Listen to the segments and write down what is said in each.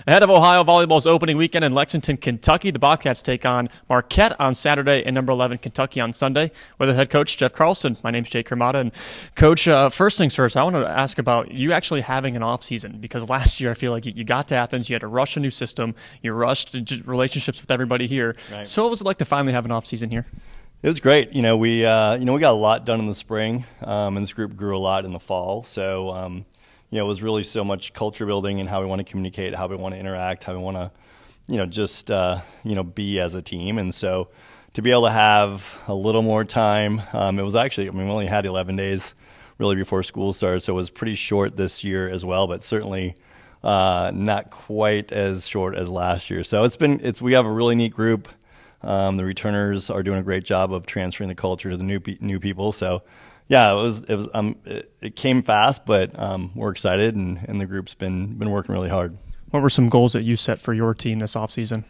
Ahead of Ohio Volleyball's opening weekend in Lexington, Kentucky, the Bobcats take on Marquette on Saturday and number 11 Kentucky on Sunday with the head coach, Geoff Carlston. My name's Jake Kermata. And Coach, first things first, I want to ask about you actually having an off season, because last year I feel like you got to Athens, you had to rush a new system, you rushed relationships with everybody here. Right. So what was it like to finally have an off season here? It was great. We got a lot done in the spring, and this group grew a lot in the fall. So, it was really so much culture building and how we want to communicate, how we want to interact, how we want to, be as a team. And so to be able to have a little more time, it was actually, we only had 11 days really before school started. So it was pretty short this year as well, but certainly not quite as short as last year. So we have a really neat group. The returners are doing a great job of transferring the culture to the new people. So, yeah, it came fast, but we're excited, and the group's been working really hard. What were some goals that you set for your team this offseason?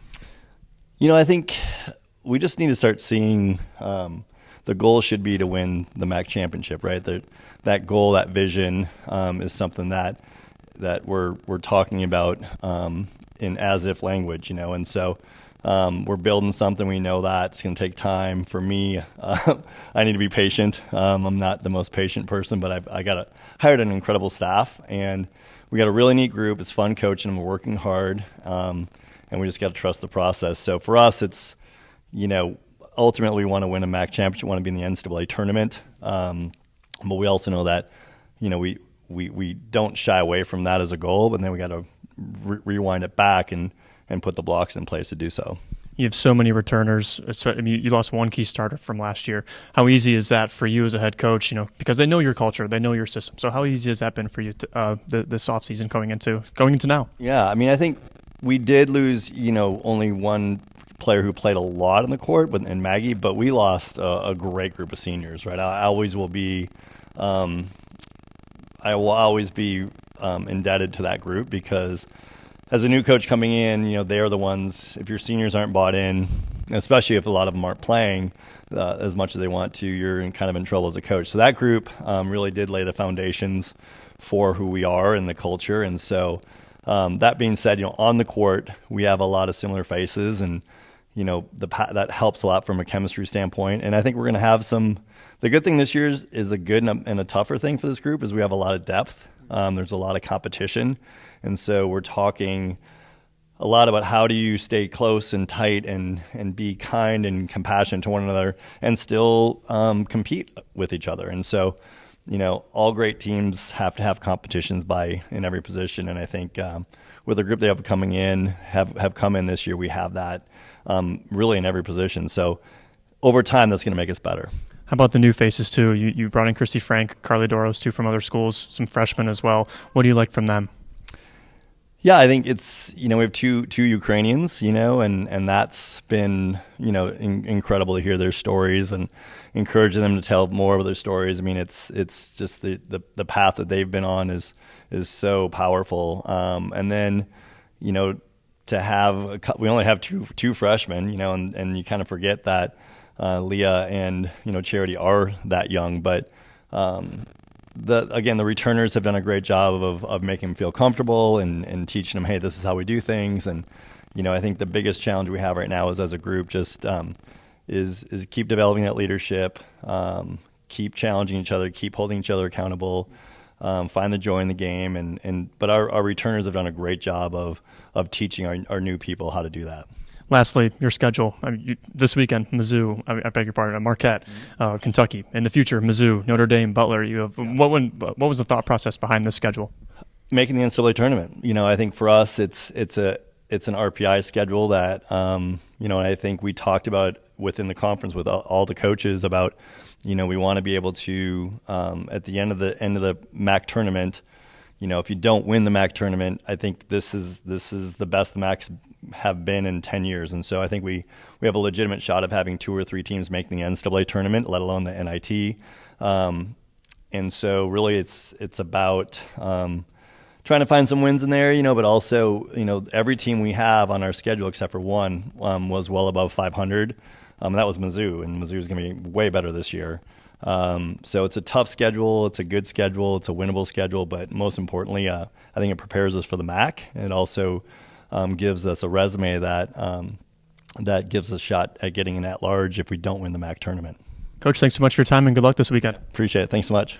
I think we just need to start seeing the goal should be to win the MAC championship, right? That goal, that vision is something that we're talking about in as if language, and so. We're building something. We know that it's going to take time. For me, I need to be patient. I'm not the most patient person, but I hired an incredible staff, and we got a really neat group. It's fun coaching them. We're working hard, and we just got to trust the process. So for us, it's, ultimately we want to win a MAC championship, we want to be in the NCAA tournament, but we also know that, we don't shy away from that as a goal, but then we got to rewind it back and put the blocks in place to do so. You have so many returners. You lost one key starter from last year. How easy is that for you as a head coach? Because they know your culture, they know your system. So how easy has that been for you this offseason going into now? Yeah, I think we did lose, only one player who played a lot on the court, in Maggie, but we lost a great group of seniors, right? I will always be indebted to that group, because as a new coach coming in, they are the ones, if your seniors aren't bought in, especially if a lot of them aren't playing as much as they want to, you're kind of in trouble as a coach. So that group really did lay the foundations for who we are and the culture. And so that being said, on the court, we have a lot of similar faces, and, that helps a lot from a chemistry standpoint. And I think we're going to have the good thing this year is a good and a tougher thing for this group is we have a lot of depth. There's a lot of competition. And so we're talking a lot about how do you stay close and tight and be kind and compassionate to one another and still compete with each other. And so, all great teams have to have competitions in every position. And I think with the group they have coming in, have come in this year, we have that really in every position. So over time, that's going to make us better. How about the new faces too? You brought in Christy Frank, Carly Doros, two from other schools, some freshmen as well. What do you like from them? Yeah, I think it's, we have two Ukrainians, and that's been, incredible to hear their stories and encouraging them to tell more of their stories. It's just the path that they've been on is so powerful. And then, to have, we only have two freshmen, and you kind of forget that Leah and, Charity are that young, but, the returners have done a great job of making them feel comfortable and teaching them, hey, this is how we do things. And, I think the biggest challenge we have right now is as a group just is keep developing that leadership, keep challenging each other, keep holding each other accountable, find the joy in the game. But our returners have done a great job of teaching our new people how to do that. Lastly, your schedule. This weekend, Mizzou, I beg your pardon, Marquette, Kentucky. In the future, Mizzou, Notre Dame, Butler. You have what was the thought process behind this schedule? Making the NCAA tournament. I think for us, it's an RPI schedule that I think we talked about within the conference with all the coaches about. We want to be able to at the end of the MAC tournament. If you don't win the MAC tournament, I think this is the best the MACs have been in 10 years. And so I think we have a legitimate shot of having 2 or 3 teams making the NCAA tournament, let alone the NIT. And so really it's about trying to find some wins in there, but also, every team we have on our schedule except for one was well above 500. That was Mizzou, and Mizzou is going to be way better this year. So it's a tough schedule. It's a good schedule. It's a winnable schedule. But most importantly, I think it prepares us for the MAC. And it also gives us a resume that that gives us a shot at getting an at-large if we don't win the MAC tournament. Coach, thanks so much for your time and good luck this weekend. Appreciate it. Thanks so much.